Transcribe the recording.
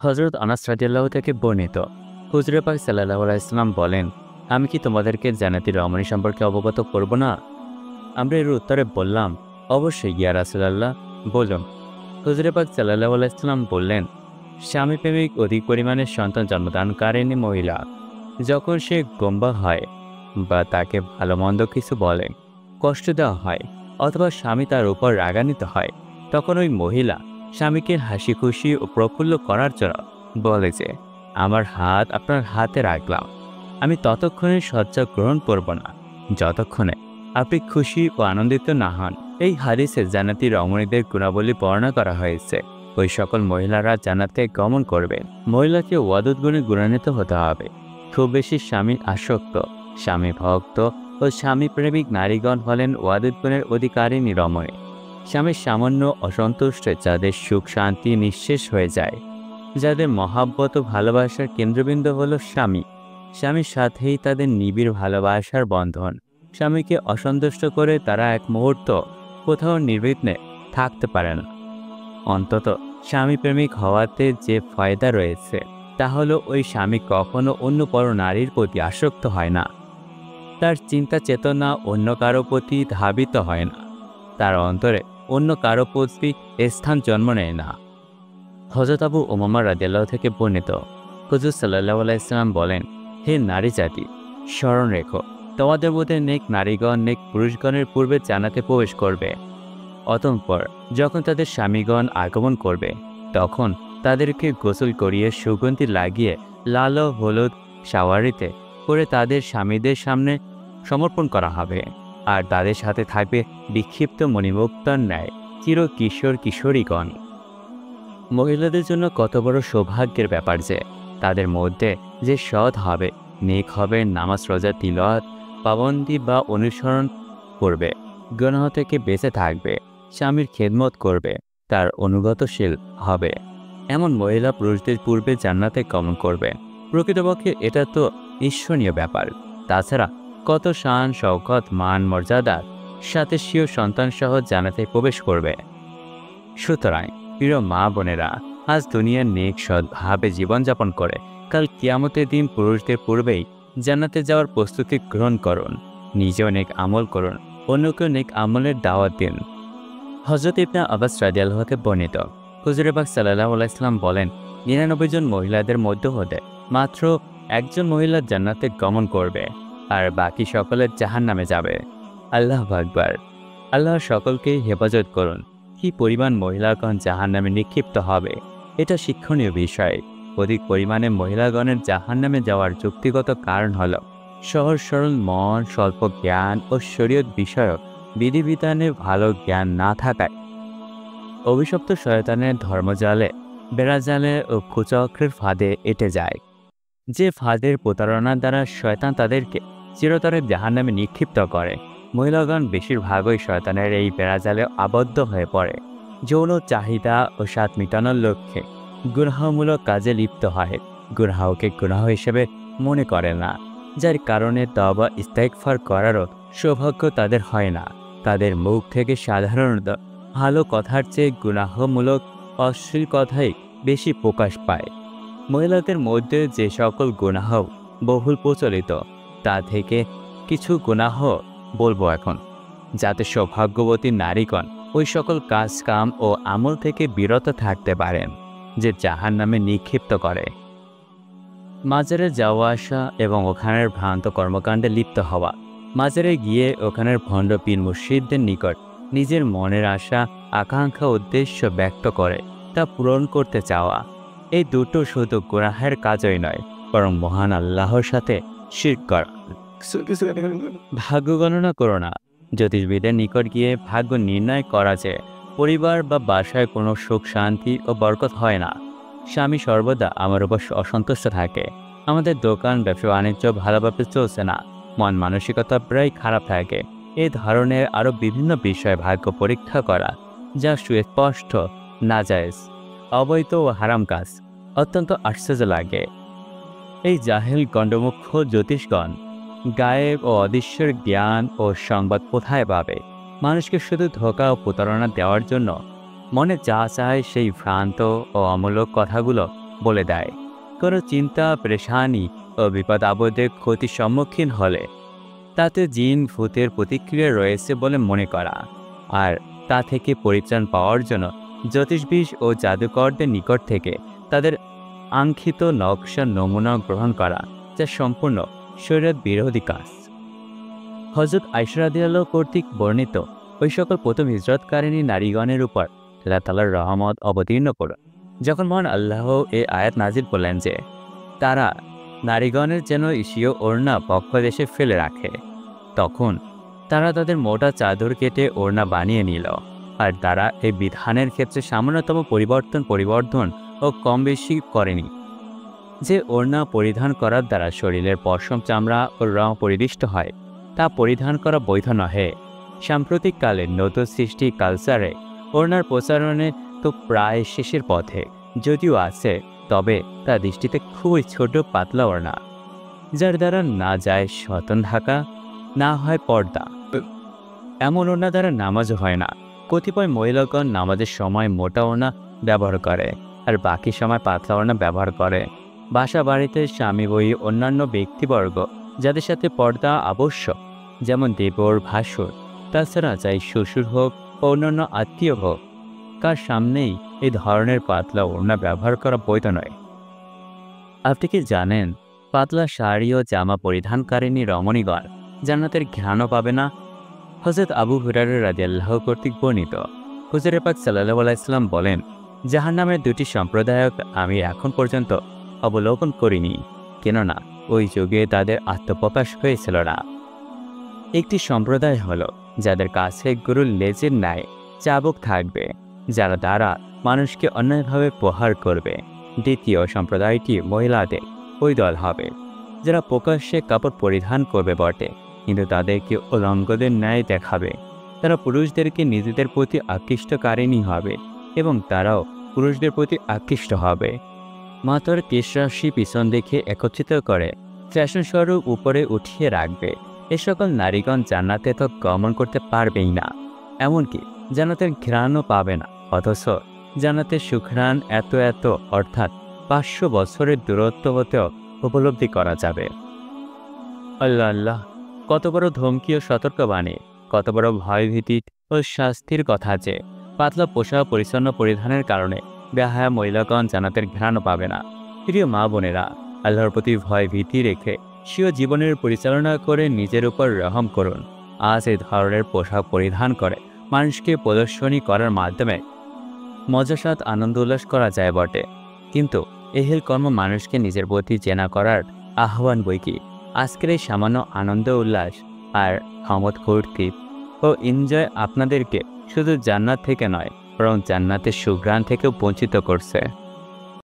হযরত আনাস রাদিয়াল্লাহু থেকে বর্ণিত, হুজুর পাক সাল্লাল্লাহু আলাইহি ওয়াসাল্লাম বলেন, আমি কি তোমাদেরকে জান্নাতি রমণী সম্পর্কে অবগত করব না? আমরা এর উত্তরে বললাম, অবশ্যই ইয়া রাসূলুল্লাহ, বলুন। হুজুর পাক সাল্লাল্লাহু আলাইহি ওয়াসাল্লাম বললেন, স্বামী প্রেমিক অধিক পরিমাণে সন্তান জন্মদানকারিণী মহিলা যখন সে গোমরা হয় বা তাকে ভালো মন্দ কিছু বলে, কষ্ট দেওয়া হয় অথবা স্বামী তার উপর রাগান্বিত হয়, তখন ওই মহিলা স্বামীকে হাসি খুশি ও প্রফুল্ল করার জন্য বলে যে, আমার হাত আপনার হাতে রাখলাম, আমি ততক্ষণে শয্যা গ্রহণ করব না যতক্ষণে আপনি খুশি ও আনন্দিত না হন। এই হাদিসে জান্নাতি রমণীদের গুণাবলী বর্ণনা করা হয়েছে। ওই সকল মহিলারা জান্নাতে গমন করবে। মহিলাকে ওয়াদুদ গুণে গুণান্বিত হতে হবে। খুব বেশি স্বামী আসক্ত, স্বামী ভক্ত ও স্বামী প্রেমিক নারীগণ হলেন ওয়াদুদ গুণের অধিকারিণী রমণী। স্বামীর সামান্য অসন্তুষ্টে যাদের সুখ শান্তি নিঃশেষ হয়ে যায়, যাদের মহাব্বত ও ভালোবাসার কেন্দ্রবিন্দু হল স্বামী, স্বামীর সাথেই তাদের নিবিড় ভালোবাসার বন্ধন। স্বামীকে অসন্তুষ্ট করে তারা এক মুহূর্ত কোথাও নির্বিঘ্নে থাকতে পারে না। অন্তত স্বামী প্রেমিক হওয়াতে যে ফায়দা রয়েছে তা হলো ওই স্বামী কখনো অন্য পর নারীর প্রতি আসক্ত হয় না, তার চিন্তা চেতনা অন্য কারো প্রতি ধাবিত হয় না, তার অন্তরে অন্য কারো প্রতি স্থান জন্ম নেয় না। হযরত আবু উমামা রাদিয়াল্লাহু থেকে বর্ণিত, হুজুর সাল্লাল্লাহু আলাইহি ওয়াসাল্লাম বলেন, হে নারী জাতি, স্মরণ রেখো, তোমাদের মধ্যে নেক নারীগণ নেক পুরুষগণের পূর্বে জান্নাতে প্রবেশ করবে। অতঃপর যখন তাদের স্বামীগণ আগমন করবে, তখন তাদেরকে গোসল করিয়ে সুগন্ধি লাগিয়ে লাল ও হলুদ শাওয়ারিতে করে তাদের স্বামীদের সামনে সমর্পণ করা হবে। আর তাদের সাথে থাকবে বিক্ষিপ্ত মণিমুক্তার ন্যায় চির কিশোর কিশোরীগণ। মহিলাদের জন্য কত বড় সৌভাগ্যের ব্যাপার যে তাদের মধ্যে যে সৎ হবে, নেক হবে, নামাজ রোজা তিলাওয়াত পাবন্দি বা অনুসরণ করবে, গুনাহ থেকে বেঁচে থাকবে, স্বামীর খেদমত করবে, তার অনুগতশীল হবে, এমন মহিলা পুরুষদের পূর্বে জান্নাতে গমন করবে। প্রকৃতপক্ষে এটা তো ঈর্ষণীয় ব্যাপার। তাছাড়া কত শান শওকত মান মর্যাদার সাথে স্বীয় সন্তান সহ জান্নাতে প্রবেশ করবে। সুতরাং প্রিয় মা বোনেরা, আজ দুনিয়ার নেক সৎভাবে জীবনযাপন করে কাল কিয়ামতের দিন পুরুষদের পূর্বেই জান্নাতে যাওয়ার প্রস্তুতি গ্রহণ করুন। নিজেও নেক আমল করুন, অন্যকেও নেক আমলের দাওয়াত দিন। হযরত ইবনে আব্বাস রাদিয়াল্লাহু থেকে বর্ণিত, হুজুর পাক সাল্লাল্লাহু আলাইহি ওয়াসাল্লাম বলেন, 99 জন মহিলাদের মধ্য হতে মাত্র একজন মহিলা জান্নাতে গমন করবে, আর বাকি সকলে জাহান্নামে যাবে। আল্লাহু আকবার। আল্লাহ সকলকে হেফাজত করুন। কি পরিমাণ মহিলাগণ জাহান্নামে নিক্ষিপ্ত হবে, এটা শিক্ষণীয় বিষয়। অধিক পরিমাণে মহিলাগণের জাহান্নামে যাওয়ার যুক্তিগত কারণ হল সহজ সরল মন, স্বল্প জ্ঞান ও শরীয়ত বিষয়ক বিধিবিধানে ভালো জ্ঞান না থাকায় অভিশপ্ত শয়তানের ধর্মজালে, বেড়াজালে ও কুচক্রের ফাঁদে এঁটে যায়। যে ফাঁদের প্রতারণার দ্বারা শয়তান তাদেরকে চিরতরে জাহান্নামে নিক্ষিপ্ত করে। মহিলাগণ বেশিরভাগই শয়তানের এই বেড়াজালে আবদ্ধ হয়ে পড়ে। যৌন চাহিদা ও স্বাদ মেটানোর লক্ষ্যে গুনাহমূলক কাজে লিপ্ত হয়, গুনাহকে গুনাহ হিসেবে মনে করে না, যার কারণে তওবা ইস্তেগফার করারও সৌভাগ্য তাদের হয় না। তাদের মুখ থেকে সাধারণত ভালো কথার চেয়ে গুনাহমূলক অশ্লীল কথাই বেশি প্রকাশ পায়। মহিলাদের মধ্যে যে সকল গুনাহ বহুল প্রচলিত, তা থেকে কিছু গুনাহ বলবো এখন, যাতে সৌভাগ্যবতী নারীগণ ওই সকল কাজ কাম ও আমল থেকে বিরত থাকতে পারেন যে জাহান্নামে নিক্ষিপ্ত করে। মাজারে যাওয়া আসা এবং ওখানের ভ্রান্ত কর্মকাণ্ডে লিপ্ত হওয়া, মাজারে গিয়ে ওখানের ভণ্ড পীর মুর্শিদদের নিকট নিজের মনের আশা আকাঙ্ক্ষা উদ্দেশ্য ব্যক্ত করে তা পূরণ করতে চাওয়া, এই দুটো শুধু গুনাহের কাজই নয়, বরং মহান আল্লাহর সাথে শিরক করা। ভাগ্য গণনা করো না। জ্যোতিষবিদের নিকট গিয়ে ভাগ্য নির্ণয় করা যে পরিবার বা বাসায় কোনো সুখ শান্তি ও বরকত হয় না। স্বামী সর্বদা আমার উপর অসন্তুষ্ট থাকে, আমাদের দোকান ব্যবসা বাণিজ্য ভালোভাবে চলছে না, মন মানসিকতা প্রায় খারাপ থাকে, এই ধরনের আরও বিভিন্ন বিষয়ে ভাগ্য পরীক্ষা করা, যা সুস্পষ্ট নাজায়েজ, অবৈধ ও হারাম কাজ, অত্যন্ত আশ্চর্য লাগে। এই জাহেল গণ্ডমুখ্য জ্যোতিষগণ গায়েব ও অদৃশ্যের জ্ঞান ও সংবাদ কোথায় পাবে? মানুষকে শুধু ধোঁকা ও প্রতারণা দেওয়ার জন্য মনে যা চায় সেই ভ্রান্ত ও অমূলক কথাগুলো বলে দেয়। কোনো চিন্তা, পেরেশানি ও বিপদ আপদে ক্ষতির সম্মুখীন হলে তাতে জিন ভূতের প্রতিক্রিয়া রয়েছে বলে মনে করা, আর তা থেকে পরিত্রাণ পাওয়ার জন্য জ্যোতিষবিদ ও জাদুকরদের নিকট থেকে তাদের আঙ্ক্ষিত নকশার নমুনা গ্রহণ করা, যা সম্পূর্ণ শরীয়ত বিরোধী কাজ। হযরত আয়েশা রাদিয়াল্লাহু কর্তৃক বর্ণিত ওই সকল প্রথম হিজরতকারিণী নারীগণের উপর আল্লাহ তাআলার রহমত অবতীর্ণ করুন। যখন মহান আল্লাহ এই আয়াত নাজিল করলেন যে তারা নারীগণের যেন ঈশীয় ওড়না বক্ষদেশে ফেলে রাখে, তখন তারা তাদের মোটা চাদর কেটে ওড়না বানিয়ে নিল। আর তারা এই বিধানের ক্ষেত্রে সামান্যতম পরিবর্ধন ও কম বেশি করেনি। যে ওড়না পরিধান করার দ্বারা শরীরের পশম, চামড়া ও রং পরিদিষ্ট হয়, তা পরিধান করা বৈধ নহে। সাম্প্রতিককালে নতুন সৃষ্টি কালচারে ওড়নার প্রচারণে তো প্রায় শেষের পথে, যদিও আছে, তবে তা দৃষ্টিতে খুবই ছোট পাতলা ওড়না, যার দ্বারা না যায় সতন ঢাকা, না হয় পর্দা। এমন ওড়না দ্বারা নামাজও হয় না। কতিপয় মহিলাগণ নামাজের সময় মোটা ওড়না ব্যবহার করে, আর বাকি সময় পাতলা ওড়না ব্যবহার করে। বাসা বাড়িতে স্বামী বই অন্যান্য ব্যক্তিবর্গ যাদের সাথে পর্দা আবশ্যক, যেমন দেবর, ভাসুর, তাছাড়া চাই শ্বশুর হোক বা অন্যান্য আত্মীয় হোক, কার সামনেই এই ধরনের পাতলা ওড়না ব্যবহার করা বৈধ নয়। আপনি কি জানেন, পাতলা শাড়ি ও জামা পরিধানকারিণী রমণীগণ জান্নাতের ঘ্রাণও পাবে না? হযরত আবু হুরায়রা রাদিয়াল্লাহু কর্তৃক বর্ণিত, হুজুর পাক সাল্লাল্লাহু আলাইহি ওয়াসাল্লাম বলেন, জাহান্নামের দুটি সম্প্রদায়ক আমি এখন পর্যন্ত অবলোকন করিনি, কেননা ওই যুগে তাদের আত্মপ্রকাশ হয়েছিল না। একটি সম্প্রদায় হলো যাদের কাছে গরুর লেজের ন্যায় চাবুক থাকবে, যারা দ্বারা মানুষকে অন্যায়ভাবে প্রহার করবে। দ্বিতীয় সম্প্রদায়টি মহিলাদের ওই দল হবে, যারা প্রকাশ্যে কাপড় পরিধান করবে বটে, কিন্তু তাদেরকে উলঙ্গদের ন্যায় দেখাবে। তারা পুরুষদেরকে নিজেদের প্রতি আকৃষ্টকারিণী হবে এবং তারাও পুরুষদের প্রতি আকৃষ্ট হবে। মাথার কেশরাশি পিছন দেখে একত্রিত করে ফ্যাশনস্বরূপ উপরে উঠিয়ে রাখবে। এ সকল নারীগণ জান্নাতে তো গমন করতে পারবেই না, এমনকি জান্নাতের ঘ্রাণও পাবে না, অথচ জান্নাতের সুঘ্রাণ এত অর্থাৎ 500 বছরের দূরত্ব হতেও উপলব্ধি করা যাবে। আল্লাহ আল্লাহ, কত বড় ধমকি ও সতর্কবাণী, কত বড় ভয়ভীতি ও শাস্তির কথা যে পাতলা পোশাক পরিচ্ছন্ন পরিধানের কারণে বেহায়া মহিলাগণ জান্নাতের ঘ্রাণও পাবে না। প্রিয় মা বোনেরা, আল্লাহর প্রতি ভয় ভীতি রেখে স্বীয় জীবনের পরিচালনা করে নিজের উপর রহম করুন। আজ এই ধরনের পোশাক পরিধান করে মানুষকে প্রদর্শনী করার মাধ্যমে মজাসাত আনন্দ উল্লাস করা যায় বটে, কিন্তু এহেল কর্ম মানুষকে নিজের প্রতি জেনা করার আহ্বান বই কি। আজকের এই সামান্য আনন্দ উল্লাস আর ক্ষমত কর্তৃক ও এনজয় আপনাদেরকে শুধু জান্নাত থেকে নয়, বরং জান্নাতের সুঘ্রাণ থেকেও বঞ্চিত করছে।